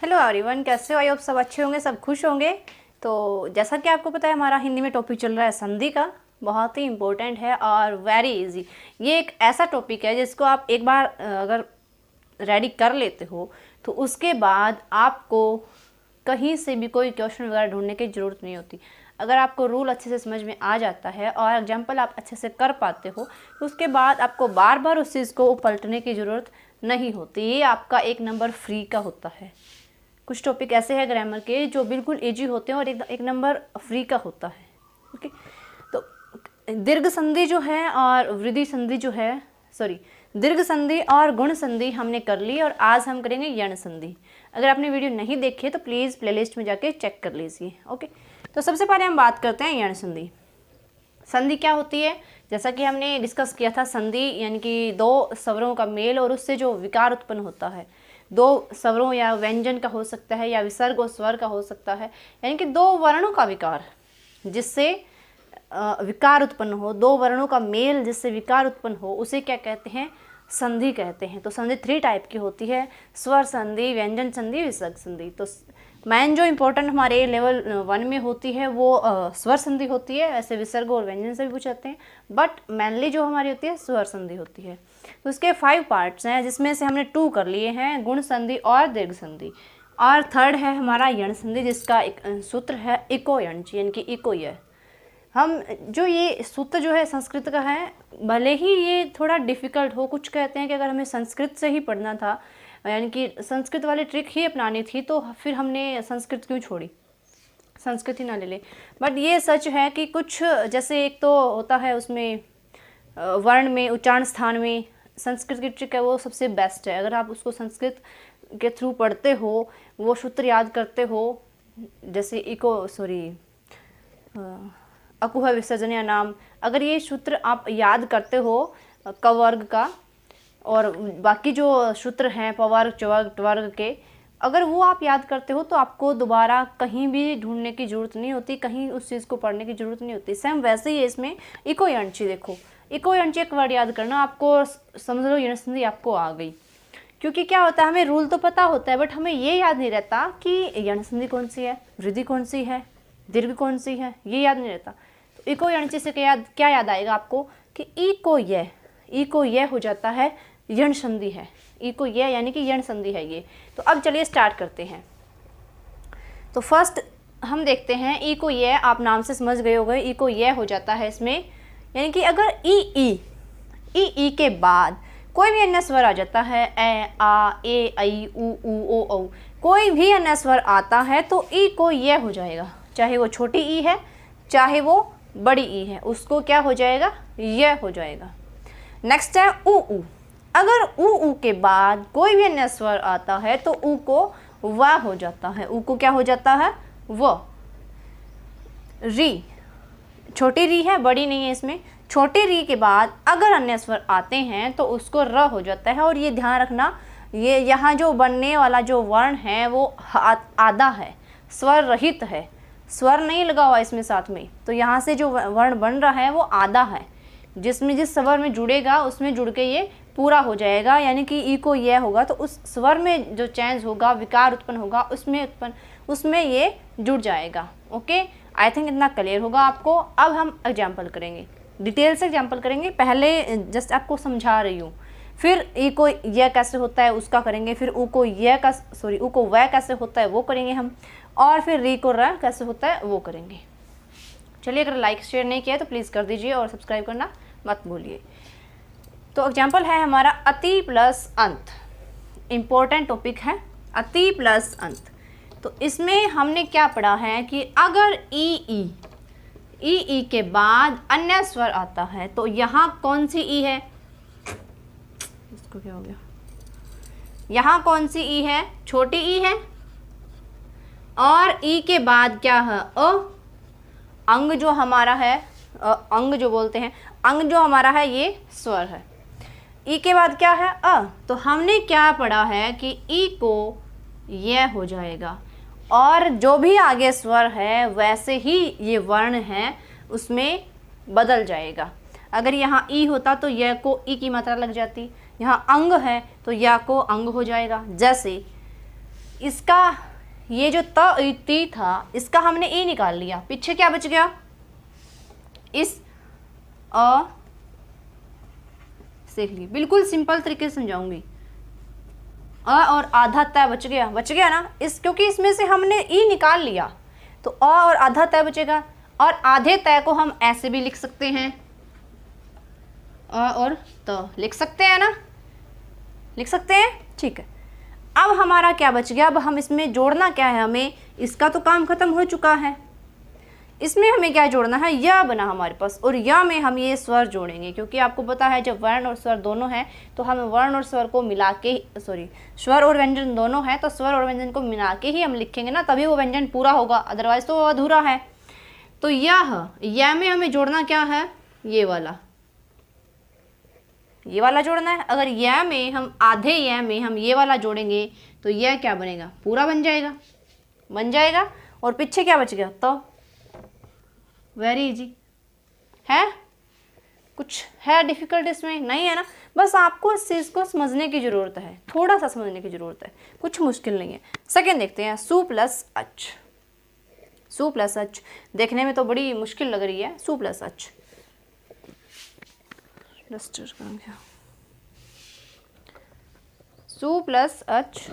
Hello everyone, कैसे हो? I hope सब अच्छे होंगे, सब खुश होंगे। तो जैसा कि आपको पता है, हमारा हिंदी में टॉपिक चल रहा है संधि का। बहुत ही इम्पोर्टेंट है और वेरी इजी। ये एक ऐसा टॉपिक है जिसको आप एक बार अगर रेडी कर लेते हो तो उसके बाद आपको कहीं से भी कोई क्वेश्चन वगैरह ढूंढने की ज़रूरत नहीं होती। अगर आपको रूल अच्छे से समझ में आ जाता है और एग्जाम्पल आप अच्छे से कर पाते हो तो उसके बाद आपको बार बार उस चीज़ को पलटने की ज़रूरत नहीं होती। ये आपका एक नंबर फ्री का होता है। कुछ टॉपिक ऐसे हैं ग्रामर के जो बिल्कुल इजी होते हैं और एक नंबर फ्री का होता है। ओके, तो दीर्घ संधि जो है और वृद्धि संधि जो है, दीर्घ संधि और गुण संधि हमने कर ली और आज हम करेंगे यण संधि। अगर आपने वीडियो नहीं देखी है तो प्लीज़ प्लेलिस्ट में जाके चेक कर लीजिए। ओके, तो सबसे पहले हम बात करते हैं यण संधि। संधि क्या होती है? जैसा कि हमने डिस्कस किया था, संधि यानी कि दो स्वरों का मेल और उससे जो विकार उत्पन्न होता है। दो स्वरों या व्यंजन का हो सकता है या विसर्ग और स्वर का हो सकता है, यानी कि दो वर्णों का विकार जिससे विकार उत्पन्न हो, दो वर्णों का मेल जिससे विकार उत्पन्न हो, उसे क्या कहते हैं? संधि कहते हैं। तो संधि 3 टाइप की होती है: स्वर संधि, व्यंजन संधि, विसर्ग संधि। तो मेन जो इम्पोर्टेंट हमारे लेवल 1 में होती है वो स्वर संधि होती है। वैसे विसर्ग और व्यंजन से भी पूछ जाते हैं, बट मेनली जो हमारी होती है स्वर संधि होती है। तो उसके 5 पार्ट्स हैं जिसमें से हमने 2 कर लिए हैं, गुण संधि और दीर्घ संधि। और थर्ड है हमारा यण संधि जिसका एक सूत्र है इको यणच, यानी कि इको य। हम जो ये सूत्र जो है संस्कृत का है, भले ही ये थोड़ा डिफ़िकल्ट हो, कुछ कहते हैं कि अगर हमें संस्कृत से ही पढ़ना था, यानी कि संस्कृत वाली ट्रिक ही अपनानी थी, तो फिर हमने संस्कृत क्यों छोड़ी, संस्कृत ही ना ले ले। बट ये सच है कि कुछ जैसे एक तो होता है उसमें वर्ण में, उच्चारण स्थान में संस्कृत की ट्रिक है वो सबसे बेस्ट है। अगर आप उसको संस्कृत के थ्रू पढ़ते हो, वो सूत्र याद करते हो, जैसे अकुह विसर्जनीय नाम, अगर ये सूत्र आप याद करते हो कवर्ग का और बाकी जो सूत्र हैं पवर्ग, चवर्ग, ट्वर्ग के, अगर वो आप याद करते हो तो आपको दोबारा कहीं भी ढूंढने की ज़रूरत नहीं होती, कहीं उस चीज़ को पढ़ने की ज़रूरत नहीं होती। सेम वैसे ही है इसमें इको यणची। देखो, इको यणची एक वर्ड याद करना, आपको समझ लो यण संधि आपको आ गई। क्योंकि क्या होता है, हमें रूल तो पता होता है बट हमें ये याद नहीं रहता कि यण संधि कौन सी है, वृद्धि कौन सी है, दीर्घ कौन सी है, ये याद नहीं रहता। तो इको यणची से क्या याद आएगा आपको कि इको ये हो जाता है, यण संधि है। इको ये यानी कि यण संधि है ये। तो अब चलिए स्टार्ट करते हैं। तो फर्स्ट हम देखते हैं इको ये, आप नाम से समझ गए होंगे इको ये हो जाता है इसमें, यानी कि अगर ई के बाद कोई भी अन्य स्वर आ जाता है, ए, आ, ए, ऐ, उ, ओ, औ, कोई भी अन्य स्वर आता है तो ई को ये हो जाएगा। चाहे वो छोटी ई है चाहे वो बड़ी ई है, उसको क्या हो जाएगा? ये हो जाएगा। नेक्स्ट है उ। अगर उ के बाद कोई भी अन्य स्वर आता है तो उ को व हो जाता है। उ को क्या हो जाता है? व। री, छोटी री है, बड़ी नहीं है इसमें। छोटी री के बाद अगर अन्य स्वर आते हैं तो उसको र हो जाता है। और ये ध्यान रखना, ये यहाँ जो बनने वाला जो वर्ण है वो आधा है, स्वर रहित है, स्वर नहीं लगा हुआ इसमें साथ में। तो यहाँ से जो वर्ण बन रहा है वो आधा है, जिसमें जिस स्वर में जुड़ेगा उसमें जुड़ के ये पूरा हो जाएगा, यानी कि ई को यह होगा तो उस स्वर में जो चेंज होगा, विकार उत्पन्न होगा, उसमें ये जुड़ जाएगा। ओके, आई थिंक इतना क्लियर होगा आपको। अब हम एग्जाम्पल करेंगे, डिटेल से एग्जाम्पल करेंगे। पहले जस्ट आपको समझा रही हूँ, फिर ई को यह कैसे होता है उसका करेंगे, फिर उ को वह कैसे होता है वो करेंगे हम, और फिर री को र कैसे होता है वो करेंगे। चलिए, अगर लाइक शेयर नहीं किया तो प्लीज़ कर दीजिए और सब्सक्राइब करना मत भूलिए। तो एग्जाम्पल है हमारा अति प्लस अंत। इम्पोर्टेंट टॉपिक है अति प्लस अंत। तो इसमें हमने क्या पढ़ा है कि अगर ई के बाद अन्य स्वर आता है तो यहाँ कौन सी ई है? इसको क्या हो गया? यहाँ कौन सी ई है? छोटी ई है। और ई के बाद क्या है? अंग जो हमारा है, अंग जो बोलते हैं, अंग जो हमारा है ये स्वर है। ई के बाद क्या है? तो हमने क्या पढ़ा है कि ई को यह हो जाएगा और जो भी आगे स्वर है वैसे ही ये वर्ण है उसमें बदल जाएगा। अगर यहाँ ई होता तो यह को ई की मात्रा लग जाती, यहाँ अंग है तो या को अंग हो जाएगा। जैसे इसका ये जो त ई ती था इसका हमने ई निकाल लिया, पीछे क्या बच गया, इस अ सीख ली। बिल्कुल सिंपल तरीके से समझाऊंगी। अ और आधा तय बच गया ना, इस क्योंकि इसमें से हमने ई निकाल लिया तो अ और आधा तय बचेगा। और आधे तय को हम ऐसे भी लिख सकते हैं, अ और त लिख सकते हैं ना, लिख सकते हैं, ठीक है। अब हमारा क्या बच गया, अब हम इसमें जोड़ना क्या है, हमें इसका तो काम खत्म हो चुका है, इसमें हमें क्या जोड़ना है, या बना हमारे पास, और या में हम ये स्वर जोड़ेंगे, क्योंकि आपको पता है जब वर्ण और स्वर दोनों हैं तो हम वर्ण और स्वर को मिला के, स्वर और व्यंजन दोनों हैं तो स्वर और व्यंजन को मिला के ही हम लिखेंगे ना, तभी वो व्यंजन पूरा होगा, अदरवाइज तो वो अधूरा है। तो या में हमें जोड़ना क्या है, ये वाला जोड़ना है। अगर या में हम आधे या में हम ये वाला जोड़ेंगे तो यह क्या बनेगा, पूरा बन जाएगा। और पीछे क्या बच गया, तो वेरी इजी है, कुछ है डिफिकल्ट इसमें नहीं है ना, बस आपको इस चीज़ को समझने की ज़रूरत है, थोड़ा सा समझने की ज़रूरत है, कुछ मुश्किल नहीं है। सेकंड देखते हैं, सु प्लस अच, देखने में तो बड़ी मुश्किल लग रही है, सु प्लस अच, सु प्लस अच,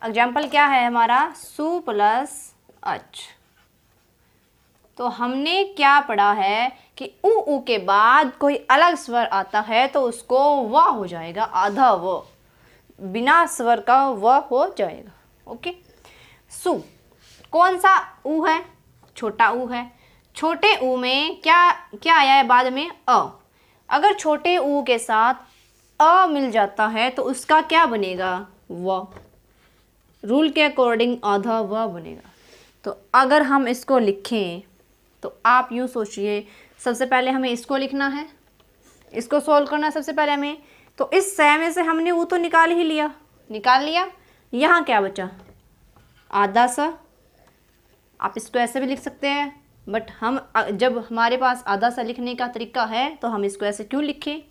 एग्जाम्पल क्या है हमारा, सु प्लस अच। तो हमने क्या पढ़ा है कि उ के बाद कोई अलग स्वर आता है तो उसको व हो जाएगा, आधा व, बिना स्वर का व हो जाएगा। ओके, सु कौन सा उ है, छोटा उ है, छोटे उ में क्या आया है बाद में, अ। अगर छोटे उ के साथ अ मिल जाता है तो उसका क्या बनेगा, व, रूल के अकॉर्डिंग आधा व बनेगा। तो अगर हम इसको लिखें तो आप यूँ सोचिए, सबसे पहले हमें इसको लिखना है, इसको सॉल्व करना है सबसे पहले हमें, तो इस सह में से हमने वो तो निकाल लिया, यहाँ क्या बचा, आधा सा। आप इसको ऐसे भी लिख सकते हैं, बट हम जब हमारे पास आधा सा लिखने का तरीका है तो हम इसको ऐसे क्यों लिखें,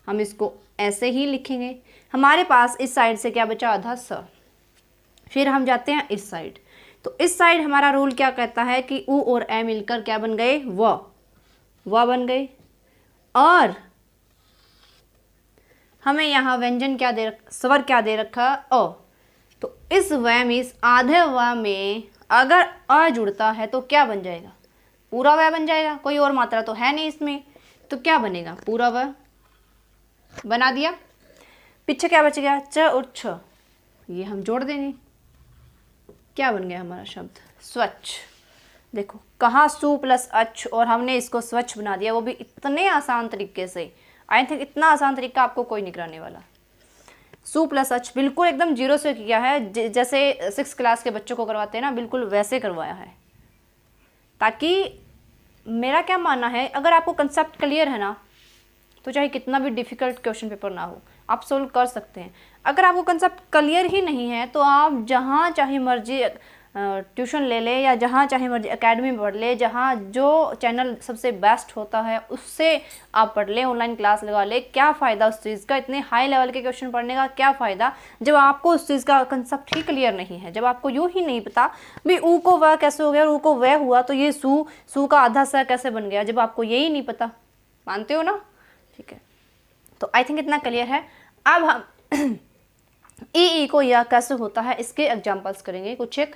हम इसको ऐसे ही लिखेंगे। हमारे पास इस साइड से क्या बचा, आधा सा। फिर हम जाते हैं इस साइड, तो इस साइड हमारा रूल क्या कहता है कि उ और ए मिलकर क्या बन गए, व बन गए। और हमें यहाँ व्यंजन क्या स्वर क्या दे रखा, अ। तो इस व में, इस आधे व में अगर अ जुड़ता है तो क्या बन जाएगा, पूरा व बन जाएगा, कोई और मात्रा तो है नहीं इसमें, तो क्या बनेगा, पूरा व बना दिया। पीछे क्या बच गया, च और छ, ये हम जोड़ देंगे, क्या बन गया हमारा शब्द, स्वच्छ। देखो कहाँ सु प्लस अच, और हमने इसको स्वच्छ बना दिया, वो भी इतने आसान तरीके से। आई थिंक इतना आसान तरीका आपको कोई नहीं कराने वाला। सु प्लस अच बिल्कुल एकदम जीरो से किया है, जैसे 6 क्लास के बच्चों को करवाते हैं ना, बिल्कुल वैसे करवाया है। ताकि मेरा क्या मानना है, अगर आपको कंसेप्ट क्लियर है ना, तो चाहे कितना भी डिफ़िकल्ट क्वेश्चन पेपर ना हो, आप सोल्व कर सकते हैं। अगर आपको कंसेप्ट क्लियर ही नहीं है तो आप जहाँ चाहे मर्जी ट्यूशन ले ले, या जहाँ चाहे मर्जी एकेडमी में पढ़ ले, जहाँ जो चैनल सबसे बेस्ट होता है उससे आप पढ़ ले, ऑनलाइन क्लास लगा ले, क्या फ़ायदा उस चीज़ का, इतने हाई लेवल के क्वेश्चन पढ़ने का क्या फ़ायदा जब आपको उस चीज़ का कंसेप्ट ही क्लियर नहीं है, जब आपको यूँ ही नहीं पता भी ऊ को वह कैसे हो गया और ऊ को वह हुआ, तो ये सू का आधा सा कैसे बन गया, जब आपको यही नहीं पता। मानते हो ना, ठीक है। तो आई थिंक इतना क्लियर है। अब हम ई को या कैसे होता है इसके एग्जांपल्स करेंगे कुछ एक,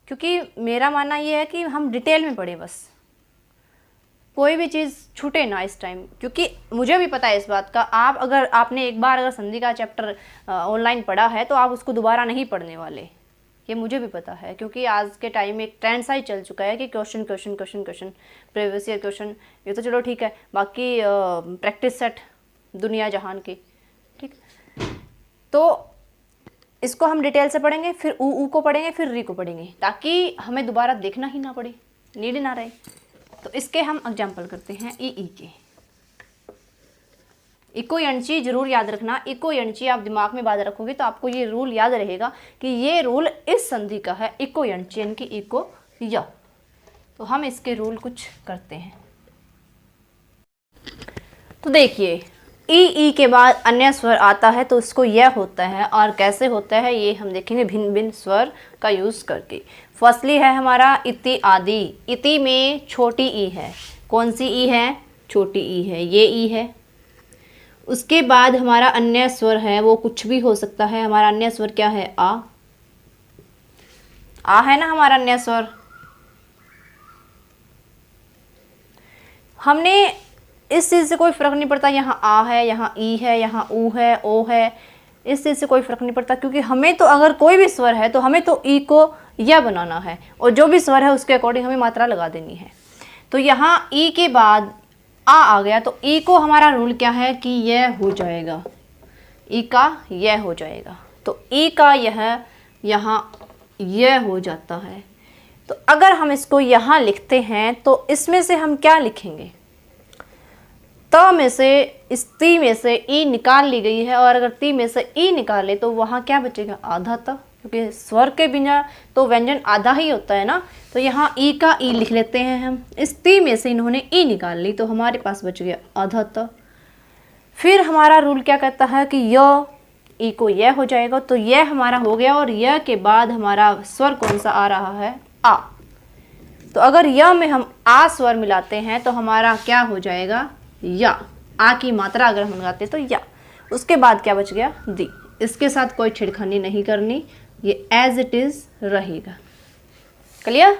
क्योंकि मेरा मानना ये है कि हम डिटेल में पढ़ें, बस कोई भी चीज़ छूटे ना इस टाइम, क्योंकि मुझे भी पता है इस बात का। अगर आपने एक बार अगर संधि का चैप्टर ऑनलाइन पढ़ा है तो आप उसको दोबारा नहीं पढ़ने वाले, ये मुझे भी पता है, क्योंकि आज के टाइम में एक ट्रेंड सा ही चल चुका है कि क्वेश्चन प्रीवियस ईयर क्वेश्चन, ये तो चलो ठीक है, बाकी प्रैक्टिस सेट दुनिया जहान की, ठीक। तो इसको हम डिटेल से पढ़ेंगे, फिर ऊ को पढ़ेंगे, फिर री को पढ़ेंगे, ताकि हमें दोबारा देखना ही ना पड़े, नीड ना रहे। तो इसके हम एग्जाम्पल करते हैं ई के। इको यंची जरूर याद रखना, इको यंची आप दिमाग में बात रखोगे तो आपको ये रूल याद रहेगा कि ये रूल इस संधि का है, इको यंची यानी कि इको य। तो हम इसके रूल कुछ करते हैं। तो देखिए ई के बाद अन्य स्वर आता है तो उसको यह होता है, और कैसे होता है ये हम देखेंगे भिन्न भिन्न स्वर का यूज़ करके। फर्स्टली है हमारा इति आदि। इति में छोटी ई है, कौन सी ई है? छोटी ई है, ये ई है। उसके बाद हमारा अन्य स्वर है, वो कुछ भी हो सकता है। हमारा अन्य स्वर क्या है? आ है ना हमारा अन्य स्वर। हमने इस चीज़ से कोई फ़र्क नहीं पड़ता यहाँ आ है, यहाँ ई है, यहाँ ऊ है, ओ है, इस चीज़ से कोई फ़र्क नहीं पड़ता, क्योंकि हमें तो अगर कोई भी स्वर है तो हमें तो ई को यह बनाना है, और जो भी स्वर है उसके अकॉर्डिंग हमें मात्रा लगा देनी है। तो यहाँ ई के बाद आ गया तो ई को हमारा रूल क्या है कि यह हो जाएगा, ई का यह हो जाएगा। तो ई का यह यहाँ यह हो जाता है। तो अगर हम इसको यहाँ लिखते हैं तो इसमें से हम क्या लिखेंगे? त में से, इस ती में से ई निकाल ली गई है, और अगर ती में से ई निकाले तो वहाँ क्या बचेगा? आधा त, क्योंकि स्वर के बिना तो व्यंजन आधा ही होता है ना। तो यहाँ ई का ई लिख लेते हैं हम। इस ती में से इन्होंने ई निकाल ली तो हमारे पास बच गया आधा त। फिर हमारा रूल क्या कहता है कि य, ई को यह हो जाएगा, तो यह हमारा हो गया, और यह के बाद हमारा स्वर कौन सा आ रहा है? आ। तो अगर य में हम आ स्वर मिलाते हैं तो हमारा क्या हो जाएगा? या। आ की मात्रा अगर हम लगाते तो या। उसके बाद क्या बच गया? दी। इसके साथ कोई छिड़खानी नहीं करनी, ये एज इट इज रहेगा। क्लियर?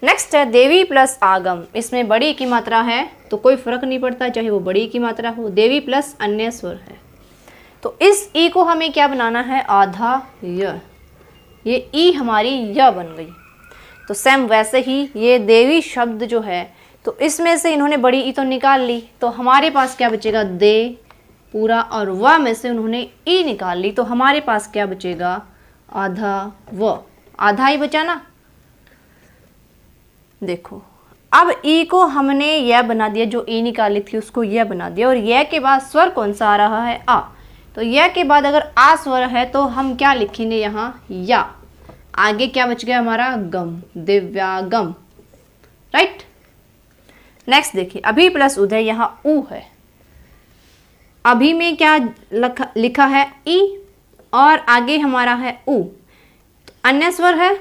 नेक्स्ट है देवी प्लस आगम। इसमें बड़ी की मात्रा है तो कोई फर्क नहीं पड़ता, चाहे वो बड़ी की मात्रा हो। देवी प्लस अन्य स्वर है तो इस ई को हमें क्या बनाना है? आधा य। ये ई हमारी य बन गई। तो सेम वैसे ही ये देवी शब्द जो है, तो इसमें से इन्होंने बड़ी ई तो निकाल ली, तो हमारे पास क्या बचेगा? दे पूरा, और व में से उन्होंने ई निकाल ली, तो हमारे पास क्या बचेगा? आधा व। आधा ही बचा ना। देखो अब ई को हमने यह बना दिया, जो ई निकाली थी उसको यह बना दिया, और यह के बाद स्वर कौन सा आ रहा है? आ। तो यह के बाद अगर आ स्वर है तो हम क्या लिखेंगे यहाँ? या। आगे क्या बच गया हमारा? गम, दिव्यागम। राइट। नेक्स्ट देखिए अभी प्लस उदय, यहाँ ऊ है। अभी में क्या लिखा है? ई, और आगे हमारा है ऊ। तो अन्य स्वर है,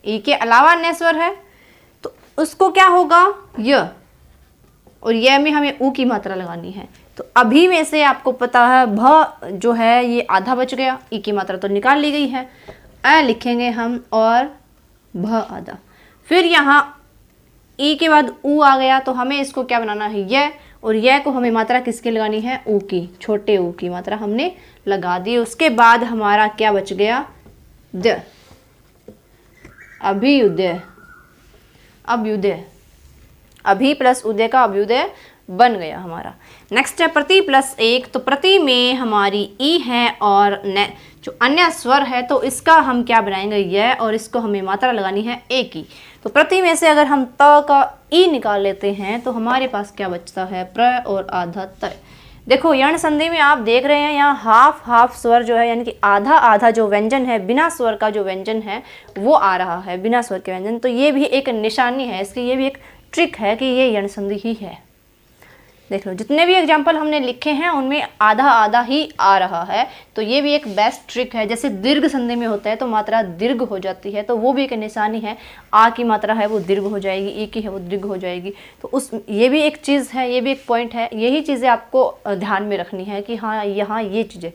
ई के अलावा अन्य स्वर है, तो उसको क्या होगा? य, और यह में हमें ऊ की मात्रा लगानी है। तो अभी में से आपको पता है भ जो है ये आधा बच गया, ई की मात्रा तो निकाल ली गई है, अ लिखेंगे हम और भ आधा। फिर यहाँ ई के बाद ऊ आ गया तो हमें इसको क्या बनाना है? यह, और यह को हमें मात्रा किसकी लगानी है? ऊ की, छोटे ऊ की मात्रा हमने लगा दी। उसके बाद हमारा क्या बच गया? द, अभ्युदय। अभ्युदय, अभी प्लस उदय का अभ्युदय बन गया हमारा। नेक्स्ट है प्रति प्लस एक। तो प्रति में हमारी ई है, और जो अन्य स्वर है तो इसका हम क्या बनाएंगे? यह, और इसको हमें मात्रा लगानी है ए की। तो प्रति में से अगर हम त का ई निकाल लेते हैं तो हमारे पास क्या बचता है? प्र और आधा त। देखो यण संधि में आप देख रहे हैं यहाँ हाफ हाफ स्वर जो है, यानी कि आधा आधा जो व्यंजन है, बिना स्वर का जो व्यंजन है वो आ रहा है, बिना स्वर के व्यंजन। तो ये भी एक निशानी है इसकी, ये भी एक ट्रिक है कि ये यण संधि ही है। देख लो जितने भी एग्जाम्पल हमने लिखे हैं उनमें आधा आधा ही आ रहा है, तो ये भी एक बेस्ट ट्रिक है। जैसे दीर्घ संधि में होता है तो मात्रा दीर्घ हो जाती है, तो वो भी एक निशानी है। आ की मात्रा है वो दीर्घ हो जाएगी, ई की है वो दीर्घ हो जाएगी। तो उस ये भी एक चीज़ है, ये भी एक पॉइंट है। यही चीज़ें आपको ध्यान में रखनी है कि हाँ यहाँ ये चीज़ें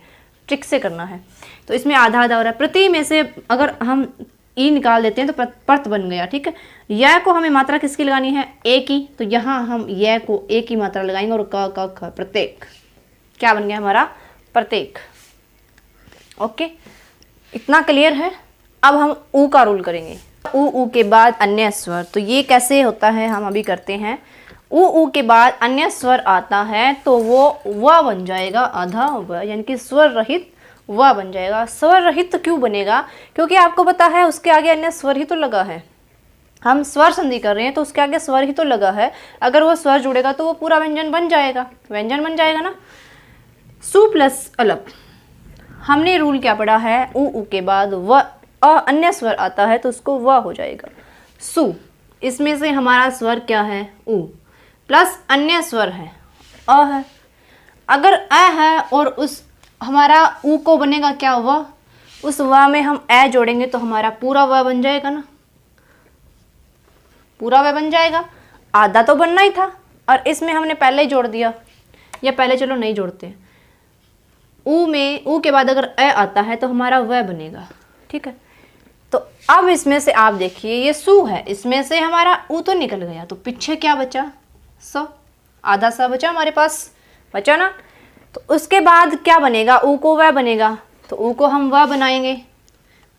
ट्रिक से करना है। तो इसमें आधा आधा हो रहा है। प्रति में से अगर हम ई निकाल देते हैं तो पर्त बन गया, ठीक है। यह को हमें मात्रा किसकी लगानी है? ए की। तो यहाँ हम यह को ए की मात्रा लगाएंगे, और क क ख प्रत्येक क्या बन गया हमारा? प्रत्येक। ओके, इतना क्लियर है। अब हम ऊ का रूल करेंगे। ऊ के बाद अन्य स्वर, तो ये कैसे होता है हम अभी करते हैं। ऊ के बाद अन्य स्वर आता है तो वो व बन जाएगा, आधा व, यानी कि स्वर रहित वह बन जाएगा। स्वर रहित क्यों बनेगा? क्योंकि आपको पता है उसके आगे अन्य स्वर ही तो लगा है। हम स्वर संधि कर रहे हैं तो उसके आगे स्वर ही तो लगा है, अगर वो स्वर जुड़ेगा तो वो पूरा व्यंजन बन जाएगा, व्यंजन बन जाएगा ना। सु प्लस अलप, हमने रूल क्या पढ़ा है, उ के बाद व अन्य स्वर आता है तो उसको व हो जाएगा। सु, इसमें से हमारा स्वर क्या है, उ, प्लस अन्य स्वर है अ है। अगर अ है और उस हमारा उ को बनेगा क्या, व, उस व में हम ए जोड़ेंगे तो हमारा पूरा व बन जाएगा ना, पूरा व बन जाएगा। आधा तो बनना ही था और इसमें हमने पहले ही जोड़ दिया, या पहले चलो नहीं जोड़ते। उ में उ के बाद अगर अ आता है तो हमारा व बनेगा, ठीक है। तो अब इसमें से आप देखिए ये सु है, इसमें से हमारा उ तो निकल गया, तो पीछे क्या बचा, स, आधा सा बचा हमारे पास, बचा ना। तो उसके बाद क्या बनेगा, उ को वह बनेगा, तो उ को हम वह बनाएंगे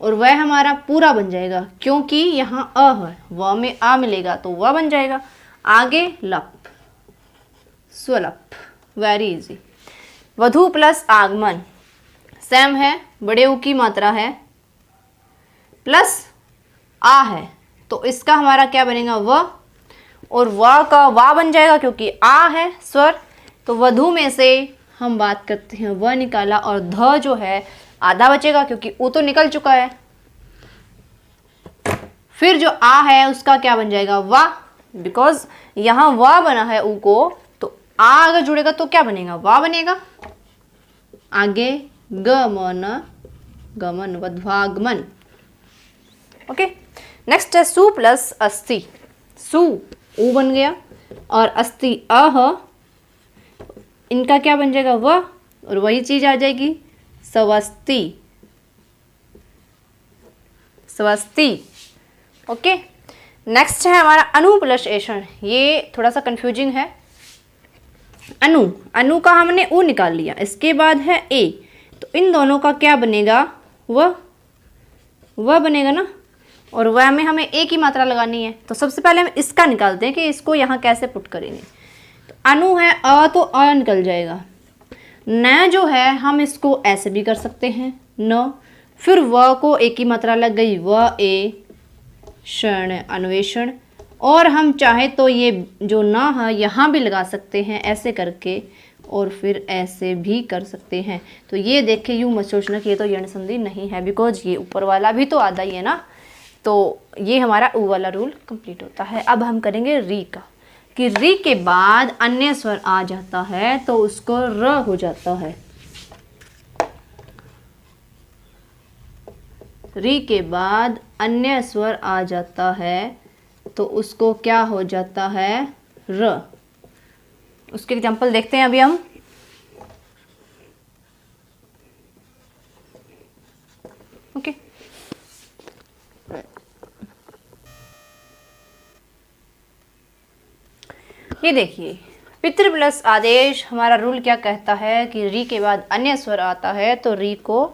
और वह हमारा पूरा बन जाएगा, क्योंकि यहाँ अ है, व में आ मिलेगा तो वह बन जाएगा। आगे लप, स्वलप, वेरी इजी। वधु प्लस आगमन सेम है, बड़े उ की मात्रा है प्लस आ है, तो इसका हमारा क्या बनेगा, व, और व का वा बन जाएगा क्योंकि आ है स्वर। तो वधु में से हम बात करते हैं व निकाला और ध जो है आधा बचेगा क्योंकि उ तो निकल चुका है। फिर जो आ है उसका क्या बन जाएगा, वा, बिकॉज यहाँ वा बना है उ को, तो आ अगर जुड़ेगा तो क्या बनेगा, वा बनेगा। आगे गमन, गमन, वध्वागमन। ओके, नेक्स्ट है सु प्लस अस्थि। सु उ बन गया और अस्थि अह, इनका क्या बन जाएगा, व, और वही चीज आ जाएगी स्वस्ति, स्वस्ति। ओके, नेक्स्ट है हमारा अनु प्लस ऐषण। ये थोड़ा सा कंफ्यूजिंग है। अनु, अनु का हमने उ निकाल लिया, इसके बाद है ए, तो इन दोनों का क्या बनेगा, व बनेगा ना, और वह में हमें ए की मात्रा लगानी है। तो सबसे पहले हम इसका निकालते हैं कि इसको यहाँ कैसे पुट करेंगे। तो अनु है अ, तो अ निकल जाएगा। न जो है हम इसको ऐसे भी कर सकते हैं, न, फिर व को ए की मात्रा लग गई, व ए क्षण, अन्वेषण, और हम चाहे तो ये जो न है यहाँ भी लगा सकते हैं ऐसे करके, और फिर ऐसे भी कर सकते हैं। तो ये देखे यूँ मत सोचना कि ये तो यण संधि नहीं है, बिकॉज ये ऊपर वाला भी तो आधा ही है ना। तो ये हमारा उ वाला रूल कंप्लीट होता है। अब हम करेंगे री का, कि री के बाद अन्य स्वर आ जाता है तो उसको र हो जाता है। री के बाद अन्य स्वर आ जाता है तो उसको क्या हो जाता है, र। उसके एग्जाम्पल देखते हैं अभी हम। ओके, ये देखिए पितृ प्लस आदेश, हमारा रूल क्या कहता है कि री के बाद अन्य स्वर आता है तो री को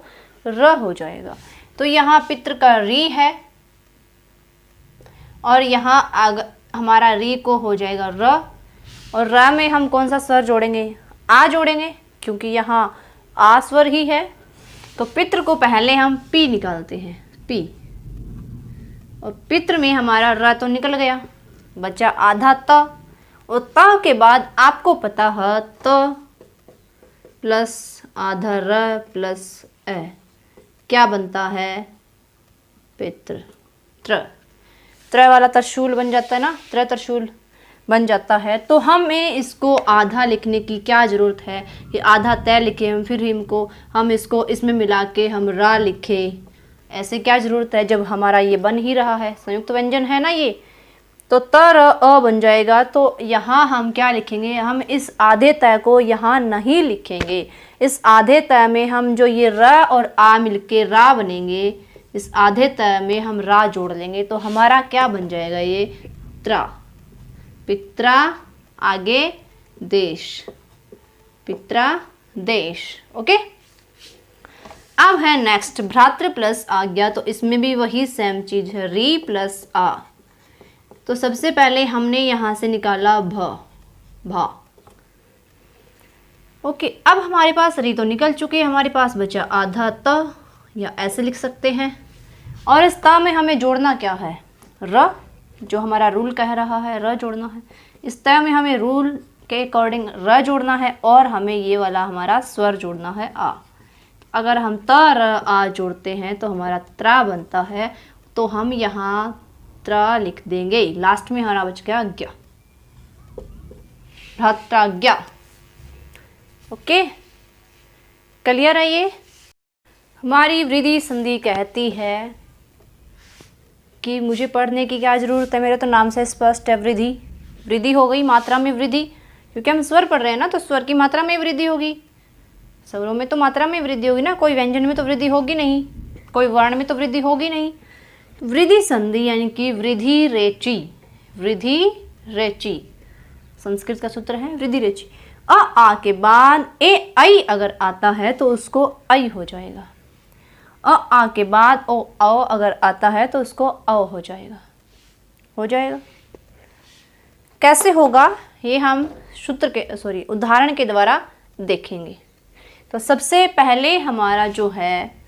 र हो जाएगा। तो यहाँ पितृ का री है और यहाँ हमारा री को हो जाएगा र, और र में हम कौन सा स्वर जोड़ेंगे, आ जोड़ेंगे, क्योंकि यहाँ आ स्वर ही है। तो पितृ को पहले हम पी निकालते हैं, पी, और पितृ में हमारा र तो निकल गया, बचा आधा त, और त के बाद आपको पता है त प्लस आधा र प्लस ए क्या बनता है, पितृ, त्र वाला त्रिशूल बन जाता है ना, त्रिशूल बन जाता है। तो हमें इसको आधा लिखने की क्या ज़रूरत है कि आधा तय लिखे हम, फिर हम इसको इसमें मिला के हम रा लिखे, ऐसे क्या ज़रूरत है जब हमारा ये बन ही रहा है, संयुक्त व्यंजन है ना ये। तो तर अ बन जाएगा। तो यहाँ हम क्या लिखेंगे, हम इस आधे तय को यहाँ नहीं लिखेंगे, इस आधे तय में हम जो ये र और आ मिलके रा बनेंगे, इस आधे तय में हम रा जोड़ लेंगे तो हमारा क्या बन जाएगा, ये त्रा, पित्रा, आगे देश, पित्रा देश। ओके, अब है नेक्स्ट भ्रातृ प्लस आज्ञा। तो इसमें भी वही सेम चीज है, री प्लस आ। तो सबसे पहले हमने यहाँ से निकाला भा। ओके, अब हमारे पास री तो निकल चुकी है, हमारे पास बचा आधा त, या ऐसे लिख सकते हैं। और इस ता में हमें जोड़ना क्या है, र, जो हमारा रूल कह रहा है र जोड़ना है। इस त में हमें रूल के अकॉर्डिंग र जोड़ना है और हमें ये वाला हमारा स्वर जोड़ना है आ। अगर हम त र आ जोड़ते हैं तो हमारा त्रा बनता है, तो हम यहाँ त्रा लिख देंगे। लास्ट में हमारा बच गया ज्ञ, भ्रात्राज्ञा। ओके, क्लियर है ये। हमारी वृद्धि संधि कहती है कि मुझे पढ़ने की क्या ज़रूरत है, मेरे तो नाम से स्पष्ट है। वृद्धि, वृद्धि हो गई, मात्रा में वृद्धि, क्योंकि हम स्वर पढ़ रहे हैं ना, तो स्वर की मात्रा में वृद्धि होगी। स्वरों में तो मात्रा में वृद्धि होगी ना, कोई व्यंजन में तो वृद्धि होगी नहीं, कोई वर्ण में तो वृद्धि होगी नहीं। वृद्धि संधि यानी कि वृद्धि रेची, वृद्धि रेची संस्कृत का सूत्र है वृद्धि रेची। आ के बाद ए आई अगर आता है तो उसको आई हो जाएगा। आ के बाद ओ औ अगर आता है तो उसको औ हो जाएगा, हो जाएगा। कैसे होगा ये हम सूत्र के उदाहरण के द्वारा देखेंगे। तो सबसे पहले हमारा जो है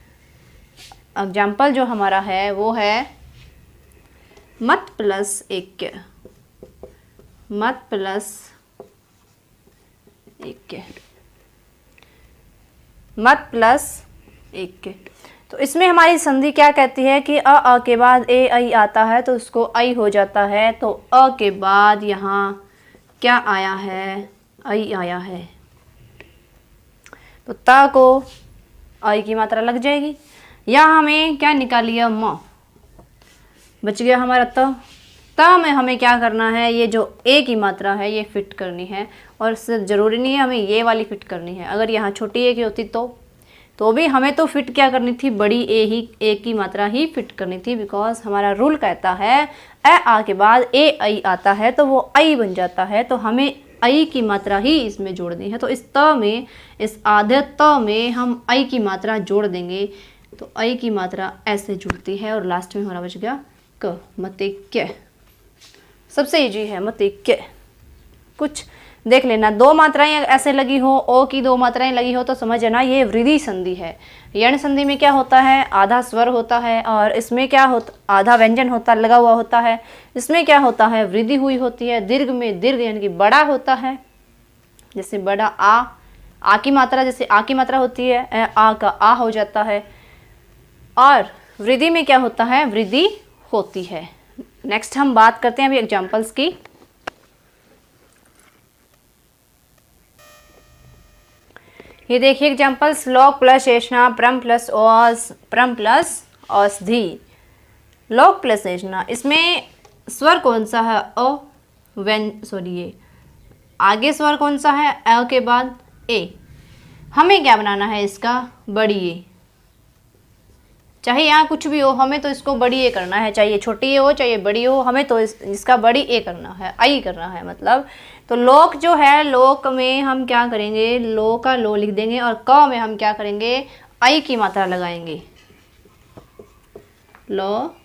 एग्जाम्पल जो हमारा है वो है मत प्लस एक, मत प्लस एक, मत प्लस एक। तो इसमें हमारी संधि क्या कहती है कि अ के बाद ए आई आता है तो उसको आई हो जाता है। तो अ के बाद यहाँ क्या आया है, आई आया है, तो ता को आई की मात्रा लग जाएगी। यहाँ हमें क्या निकाल लिया, म, बच गया हमारा त में हमें क्या करना है, ये जो ए की मात्रा है ये फिट करनी है, और ज़रूरी नहीं है हमें ये वाली फिट करनी है। अगर यहाँ छोटी ए की होती तो भी हमें तो फिट क्या करनी थी, बड़ी ए की मात्रा ही फिट करनी थी, बिकॉज हमारा रूल कहता है आ के बाद ए आई आता है तो वो आई बन जाता है, तो हमें आई की मात्रा ही इसमें जोड़नी है। तो इस त में, इस आधे त में हम आई की मात्रा जोड़ देंगे, तो आई की मात्रा ऐसे जुड़ती है और लास्ट में हमारा बच गया क, मतेक्य। सबसे इजी है मतेक्य। कुछ देख लेना, दो मात्राएं ऐसे लगी हो, ओ की दो मात्राएं लगी हो तो समझ जाना ये वृद्धि संधि है। यण संधि में क्या होता है, आधा स्वर होता है और इसमें क्या होता, आधा व्यंजन होता लगा हुआ होता है। इसमें क्या होता है, वृद्धि हुई होती है। दीर्घ में दीर्घ यानी कि बड़ा होता है, जैसे बड़ा आ की मात्रा, जैसे आ की मात्रा होती है आ का आ हो जाता है। और वृद्धि में क्या होता है, वृद्धि होती है। नेक्स्ट हम बात करते हैं अभी एग्जाम्पल्स की। ये देखिए एग्जाम्पल्स, लोक प्लस शेषना, प्रम प्लस औस, प्रम प्लस औषधि। लोक प्लस शेषना, इसमें स्वर कौन सा है, ये आगे स्वर कौन सा है, अ के बाद ए। हमें क्या बनाना है इसका, बड़ी ए। चाहे यहाँ कुछ भी हो, हमें तो इसको बड़ी ए करना है, चाहे छोटी ए हो चाहे बड़ी हो, हमें तो इसका बड़ी ए करना है, आई करना है मतलब। तो लोक जो है, लोक में हम क्या करेंगे, लो का लो लिख देंगे और क में हम क्या करेंगे, आई की मात्रा लगाएंगे, लो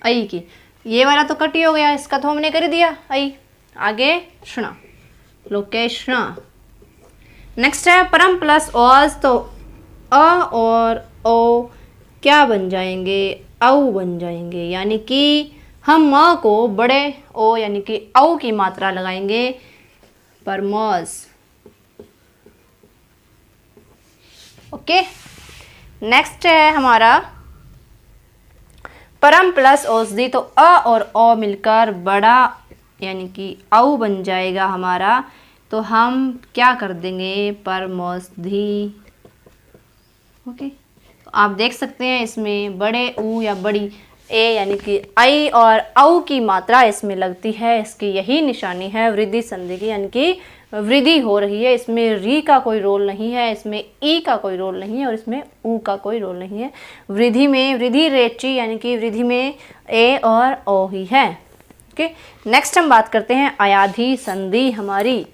आई की। ये वाला तो कट ही हो गया, इसका तो हमने कर दिया आई। आगे श्ना, लोकेशना। नेक्स्ट है परम प्लस औस, तो अ और ओ क्या बन जाएंगे, औ बन जाएंगे, यानी कि हम म को बड़े ओ यानी कि औ की मात्रा लगाएंगे, परमोस। ओके, नेक्स्ट है हमारा परम प्लस औषधि, तो अ और ओ मिलकर बड़ा यानी कि औ बन जाएगा हमारा। तो हम क्या कर देंगे, परमौषधि। ओके, तो आप देख सकते हैं इसमें बड़े ऊ या बड़ी ए यानी कि आई और औ की मात्रा इसमें लगती है। इसकी यही निशानी है वृद्धि संधि की, यानी कि वृद्धि हो रही है। इसमें री का कोई रोल नहीं है, इसमें ई का कोई रोल नहीं है और इसमें ऊ का कोई रोल नहीं है। वृद्धि में वृद्धि रेची यानी कि वृद्धि में ए और ओ ही है। ओके, नेक्स्ट हम बात करते हैं अयाधि संधि। हमारी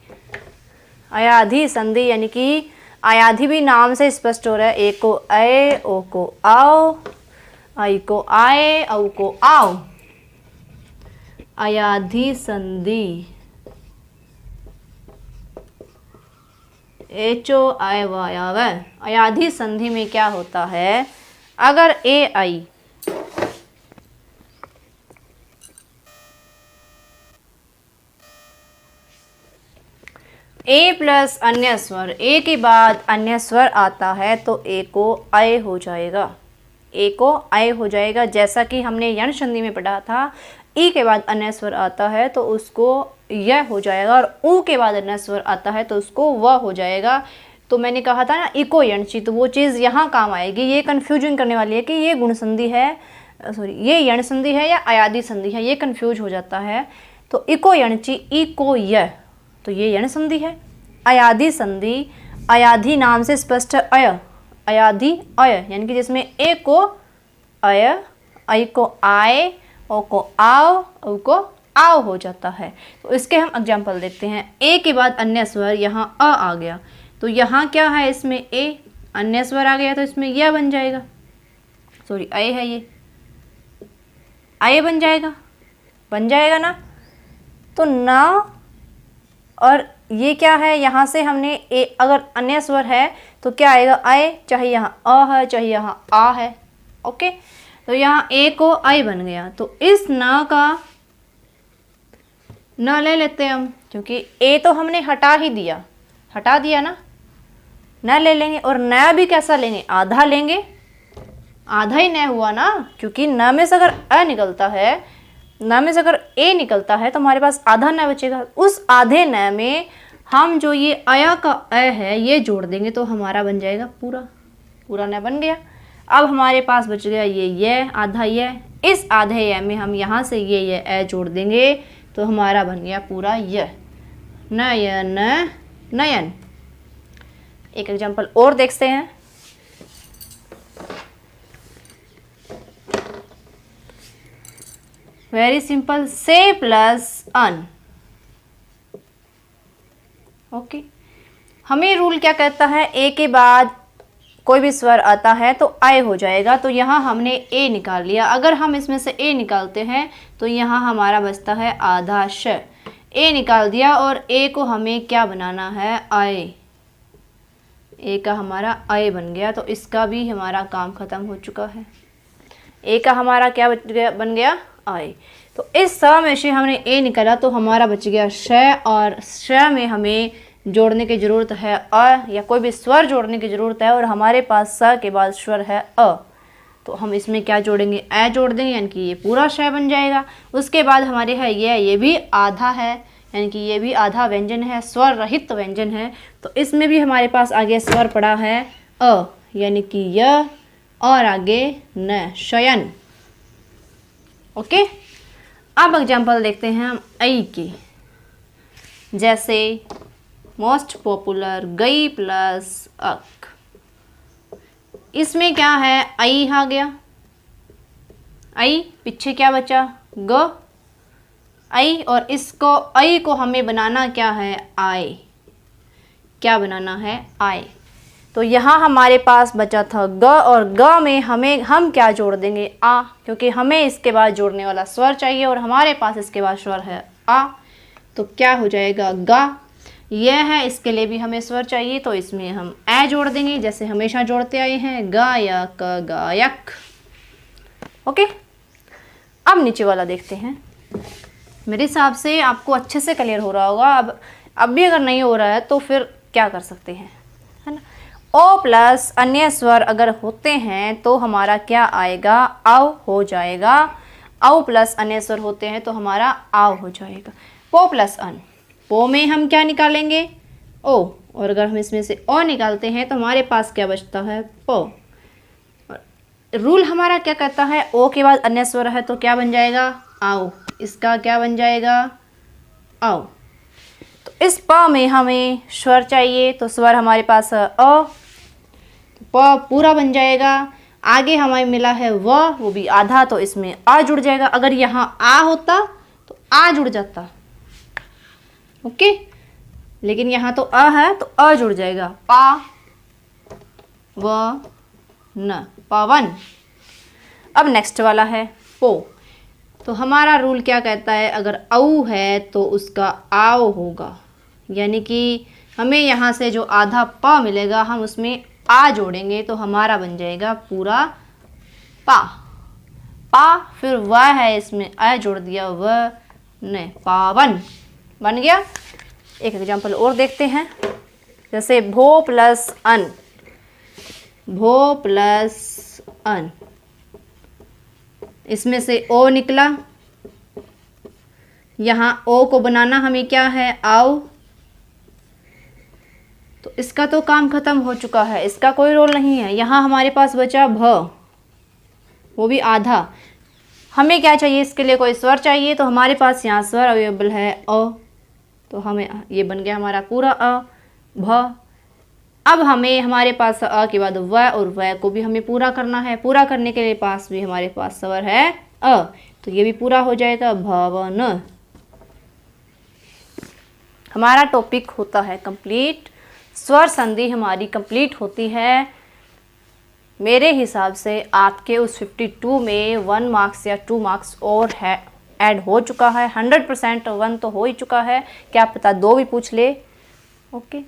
अयाधि संधि यानी कि अयाधि भी नाम से स्पष्ट हो रहा है, ए को ए, ओ को आओ, आई को आए, औ को आओ। अयाधि संधि, एचो आय वायाव। अयाधि संधि में क्या होता है, अगर ए आई ए प्लस अन्य स्वर, ए के बाद अन्य स्वर आता है तो ए को अय हो जाएगा, ए को अय हो जाएगा। जैसा कि हमने यण संधि में पढ़ा था, ई के बाद अन्य स्वर आता है तो उसको य हो जाएगा, और ऊ के बाद अन्य स्वर आता है तो उसको व हो जाएगा। तो मैंने कहा था ना इको यणची, तो वो चीज़ यहाँ काम आएगी। ये कन्फ्यूजन करने वाली है कि ये गुण संधि है, सॉरी ये यण संधि है या अयादि संधि है, ये कन्फ्यूज हो जाता है। तो इको यणची, इको य, तो ये यण संधि है। अयादि संधि, अयाधि नाम से स्पष्ट है अय, अयाधि अय, यानी कि जिसमें ए को अय, ऐ को आय, ओ को आओ, औ को आओ हो जाता है। तो इसके हम एग्जाम्पल देखते हैं। ए के बाद अन्य स्वर, यहाँ अ आ गया, तो यहाँ क्या है, इसमें ए, अन्य स्वर आ गया तो इसमें यह बन जाएगा, सॉरी अय है ये, अय बन जाएगा ना। तो ना, और ये क्या है, यहाँ से हमने ए, अगर अन्य स्वर है तो क्या आएगा अय, चाहे यहाँ अ है चाहे यहाँ आ है। ओके, तो यहाँ ए को अय बन गया, तो इस ना का न ले लेते हैं हम, क्योंकि ए तो हमने हटा दिया ना, न ले लेंगे। और न भी कैसा लेंगे, आधा लेंगे, आधा ही न हुआ ना, क्योंकि न में से अगर अ निकलता है, न में से अगर ए निकलता है तो हमारे पास आधा न बचेगा। उस आधे न में हम जो ये अया का अ है ये जोड़ देंगे तो हमारा बन जाएगा पूरा न बन गया। अब हमारे पास बच गया ये आधा ये, इस आधे ये में हम यहाँ से ये अ जोड़ देंगे तो हमारा बन गया पूरा य, नयन नयन। एक एग्जांपल और देखते हैं। वेरी सिंपल, से प्लस अन। ओके, हमें रूल क्या कहता है, ए के बाद कोई भी स्वर आता है तो आय हो जाएगा। तो यहाँ हमने ए निकाल लिया, अगर हम इसमें से ए निकालते हैं तो यहाँ हमारा बचता है आधा श। ए निकाल दिया और ए को हमें क्या बनाना है, आय, ए का हमारा आय बन गया, तो इसका भी हमारा काम खत्म हो चुका है। ए का हमारा क्या बन गया, आय। तो इस स में से हमने ए निकाला तो हमारा बच गया श, और श में हमें जोड़ने की ज़रूरत है अ, या कोई भी स्वर जोड़ने की ज़रूरत है, और हमारे पास स के बाद स्वर है अ, तो हम इसमें क्या जोड़ेंगे, अ जोड़ देंगे, यानी कि ये पूरा श बन जाएगा। उसके बाद हमारे है ये भी आधा है, यानी कि ये भी आधा व्यंजन है, स्वर रहित व्यंजन है। तो इसमें भी हमारे पास आगे स्वर पड़ा है अ, यानी कि य, और आगे न, शयन। ओके, अब एग्जाम्पल देखते हैं हम ऐ की। जैसे मोस्ट पॉपुलर गई प्लस अक, इसमें क्या है, आई आ गया, आई पीछे क्या बचा, ग, आई, और इसको आई को हमें बनाना क्या है, आय, क्या बनाना है, आय। तो यहाँ हमारे पास बचा था ग, और ग में हम क्या जोड़ देंगे, आ, क्योंकि हमें इसके बाद जोड़ने वाला स्वर चाहिए और हमारे पास इसके बाद स्वर है आ। तो क्या हो जाएगा, गा, यह है, इसके लिए भी हमें स्वर चाहिए तो इसमें हम ए जोड़ देंगे, जैसे हमेशा जोड़ते आए हैं, गायक गायक। ओके, अब नीचे वाला देखते हैं। मेरे हिसाब से आपको अच्छे से क्लियर हो रहा होगा। अब भी अगर नहीं हो रहा है तो फिर क्या कर सकते हैं, है ना। ओ प्लस अन्य स्वर अगर होते हैं तो हमारा क्या आएगा, आव हो जाएगा। औ प्लस अन्य स्वर होते हैं तो हमारा आव हो जाएगा। पो प्लस अन, पो में हम क्या निकालेंगे, ओ, और अगर हम इसमें से ओ निकालते हैं तो हमारे पास क्या बचता है, पो। रूल हमारा क्या कहता है, ओ के बाद अन्य स्वर है तो क्या बन जाएगा, आओ, इसका क्या बन जाएगा, आओ। तो इस प में हमें स्वर चाहिए तो स्वर हमारे पास है अ, प पूरा बन जाएगा। आगे हमें मिला है वो भी आधा, तो इसमें आ जुड़ जाएगा। अगर यहाँ आ होता तो आ जुड़ जाता, ओके, लेकिन यहाँ तो अ है तो अ जुड़ जाएगा, पा व न, पवन। अब नेक्स्ट वाला है पो। तो हमारा रूल क्या कहता है, अगर औ है तो उसका आओ होगा, यानी कि हमें यहाँ से जो आधा प मिलेगा हम उसमें आ जोड़ेंगे तो हमारा बन जाएगा पूरा पा। पा, फिर वह है, इसमें अ जोड़ दिया, व न, पावन बन गया। एक एग्जाम्पल और देखते हैं, जैसे भो प्लस अन, भो प्लस अन, इसमें से ओ निकला, यहाँ ओ को बनाना हमें क्या है, आओ, तो इसका तो काम खत्म हो चुका है, इसका कोई रोल नहीं है। यहाँ हमारे पास बचा भ, वो भी आधा। हमें क्या चाहिए, इसके लिए कोई स्वर चाहिए, तो हमारे पास यहाँ स्वर अवेलेबल है अ, तो हमें ये बन गया हमारा पूरा अ, भ। अब हमें हमारे पास अ के बाद व, और व को भी हमें पूरा करना है। पूरा करने के लिए पास भी हमारे पास स्वर है अ, तो ये भी पूरा हो जाएगा भवन। हमारा टॉपिक होता है कंप्लीट, स्वर संधि हमारी कंप्लीट होती है। मेरे हिसाब से आपके उस 52 में 1 मार्क्स या 2 मार्क्स और है ऐड हो चुका है। 100% 1 तो हो ही चुका है, क्या पता 2 भी पूछ ले। ओके,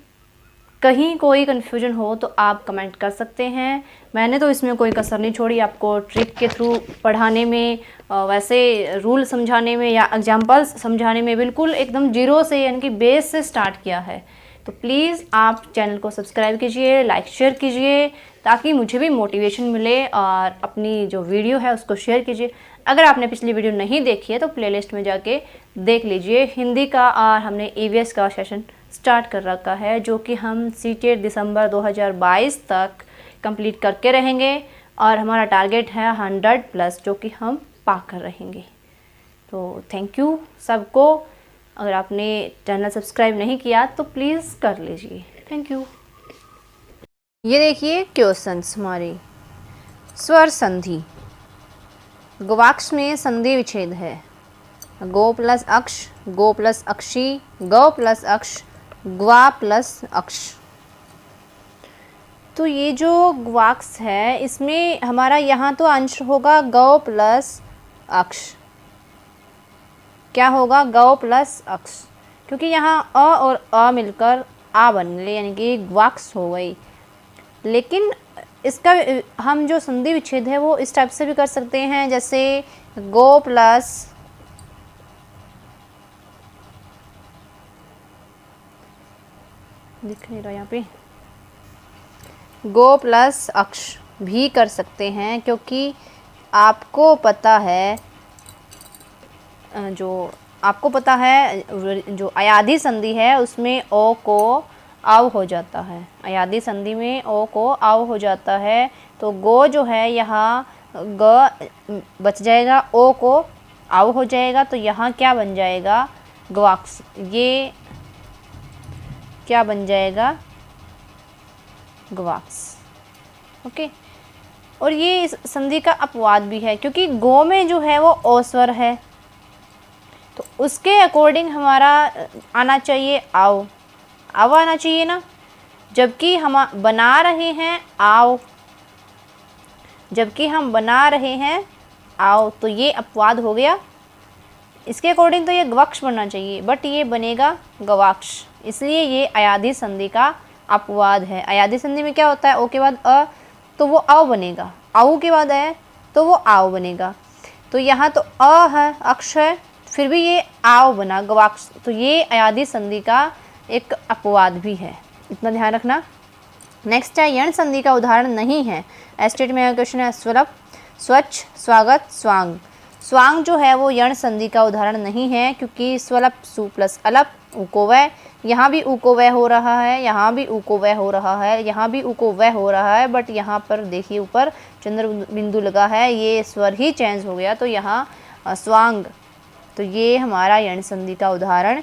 कहीं कोई कन्फ्यूजन हो तो आप कमेंट कर सकते हैं। मैंने तो इसमें कोई कसर नहीं छोड़ी, आपको ट्रिक के थ्रू पढ़ाने में, वैसे रूल समझाने में या एग्जाम्पल्स समझाने में बिल्कुल एकदम जीरो से, यानी कि बेस से स्टार्ट किया है। तो प्लीज़ आप चैनल को सब्सक्राइब कीजिए, लाइक शेयर कीजिए, ताकि मुझे भी मोटिवेशन मिले, और अपनी जो वीडियो है उसको शेयर कीजिए। अगर आपने पिछली वीडियो नहीं देखी है तो प्लेलिस्ट में जाके देख लीजिए। हिंदी का और हमने ईवीएस का सेशन स्टार्ट कर रखा है, जो कि हम सीटेट दिसंबर 2022 तक कंप्लीट करके रहेंगे, और हमारा टारगेट है 100+, जो कि हम पा कर रहेंगे। तो थैंक यू सबको। अगर आपने चैनल सब्सक्राइब नहीं किया तो प्लीज़ कर लीजिए। Thank you. ये देखिए क्वेश्चंस हमारे, स्वर संधि। गवाक्ष में संधि विच्छेद है, गो प्लस अक्ष, गो प्लस अक्षी, गौ प्लस अक्ष, ग्वा प्लस अक्ष। तो ये जो गवाक्ष है, इसमें हमारा यहाँ तो अंश होगा गौ प्लस अक्ष। क्या होगा, गौ प्लस अक्ष, क्योंकि यहाँ अ और अ मिलकर आ बन गए, यानी कि गवाक्ष हो गई। लेकिन इसका हम जो संधि विच्छेद है वो इस टाइप से भी कर सकते हैं, जैसे गो प्लस दिख नहीं रहा यहाँ पे, गो प्लस अक्ष भी कर सकते हैं, क्योंकि आपको पता है, जो अयाधी संधि है उसमें ओ को आव हो जाता है। अयाधी संधि में ओ को आव हो जाता है, तो गो जो है यहाँ ग बच जाएगा, ओ को आव हो जाएगा, तो यहाँ क्या बन जाएगा, गवाक्ष। ये क्या बन जाएगा, गवाक्ष। ओके, और ये इस संधि का अपवाद भी है, क्योंकि गो में जो है वो ओ स्वर है, तो उसके अकॉर्डिंग हमारा आना चाहिए आओ, आव आना चाहिए ना, जबकि हम बना रहे हैं आओ, जबकि हम बना रहे हैं आओ, तो ये अपवाद हो गया। इसके अकॉर्डिंग तो ये गवाक्ष बनना चाहिए, बट ये बनेगा गवाक्ष, इसलिए ये अयाधी संधि का अपवाद है। अयाधी संधि में क्या होता है, ओ के बाद अ, तो वो आव बनेगा, आऊ के बाद अ, तो वो आव बनेगा। तो यहाँ तो अ है, अक्ष है, फिर भी ये आव बना, गवाक्ष, तो ये अयाधी संधि का एक अपवाद भी है, इतना ध्यान रखना। नेक्स्ट है, यण संधि का उदाहरण नहीं है। एस्टेट में क्वेश्चन है, स्वलप, स्वच्छ, स्वागत, स्वांग। स्वांग जो है वो यण संधि का उदाहरण नहीं है, क्योंकि स्वलप सु प्लस अलप, उ को वह, यहाँ भी उ को वह हो रहा है, यहाँ भी उ को वह हो रहा है, यहाँ भी उ को वह हो रहा है, बट यहाँ पर देखिए ऊपर चंद्र बिंदु लगा है, ये स्वर ही चेंज हो गया, तो यहाँ स्वांग, तो ये हमारा यण संधि का उदाहरण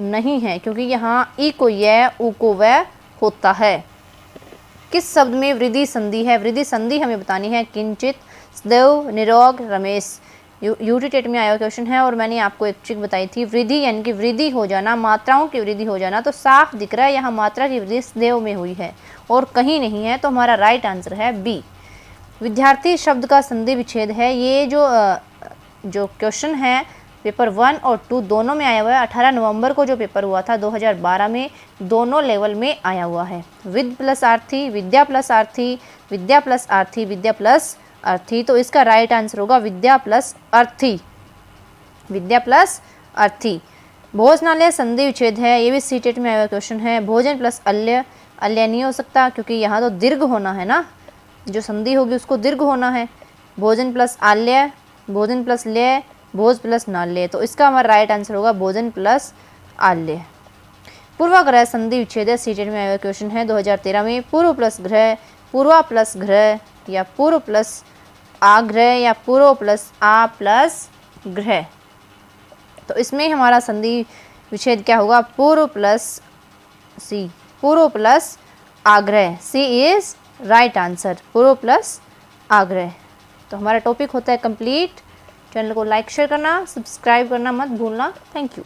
नहीं है, क्योंकि यहाँ ई को यह, उ को वह होता है। किस शब्द में वृद्धि संधि है? वृद्धि संधि हमें बतानी है, किंचित, सदैव, निरोग, रमेश। यूटी टेट में आया क्वेश्चन है, और मैंने आपको एक ट्रिक बताई थी, वृद्धि यानी कि वृद्धि हो जाना, मात्राओं की वृद्धि हो जाना, तो साफ दिख रहा है यहाँ मात्रा की वृद्धि सदैव में हुई है और कहीं नहीं है, तो हमारा राइट आंसर है बी। विद्यार्थी शब्द का संधि विच्छेद है, ये जो क्वेश्चन है पेपर 1 और 2 दोनों में आया हुआ है। 18 नवंबर को जो पेपर हुआ था 2012 में, दोनों लेवल में आया हुआ है। With plus Aarthi, Vidya plus Aarthi, Vidya plus Aarthi, Vidya plus अर्थी, तो इसका राइट आंसर होगा विद्या प्लस अर्थी, विद्या प्लस अर्थी। भोजनालय संधि विच्छेद है, ये भी सीटेट में आया हुआ क्वेश्चन है। भोजन प्लस अल्य, अल्य नहीं हो सकता क्योंकि यहाँ तो दीर्घ होना है ना, जो संधि होगी उसको दीर्घ होना है। भोजन प्लस आल्य, भोजन प्लस लय, भोज प्लस नाल्य, तो इसका हमारा राइट आंसर होगा भोजन प्लस आल्य। पूर्वाग्रह संधि विच्छेद है, सीटेट में आया हुआ क्वेश्चन है 2013 में। पूर्व प्लस ग्रह, पूर्वा प्लस ग्रह, या पूर्व प्लस आग्रह, या पूर्व प्लस आ प्लस ग्रह, तो इसमें हमारा संधि विच्छेद क्या होगा? पूर्व प्लस सी, पूर्व प्लस आग्रह, सी इज राइट आंसर, पूर्व प्लस आग्रह। तो हमारा टॉपिक होता है कंप्लीट। चैनल को लाइक शेयर करना, सब्सक्राइब करना मत भूलना। Thank you.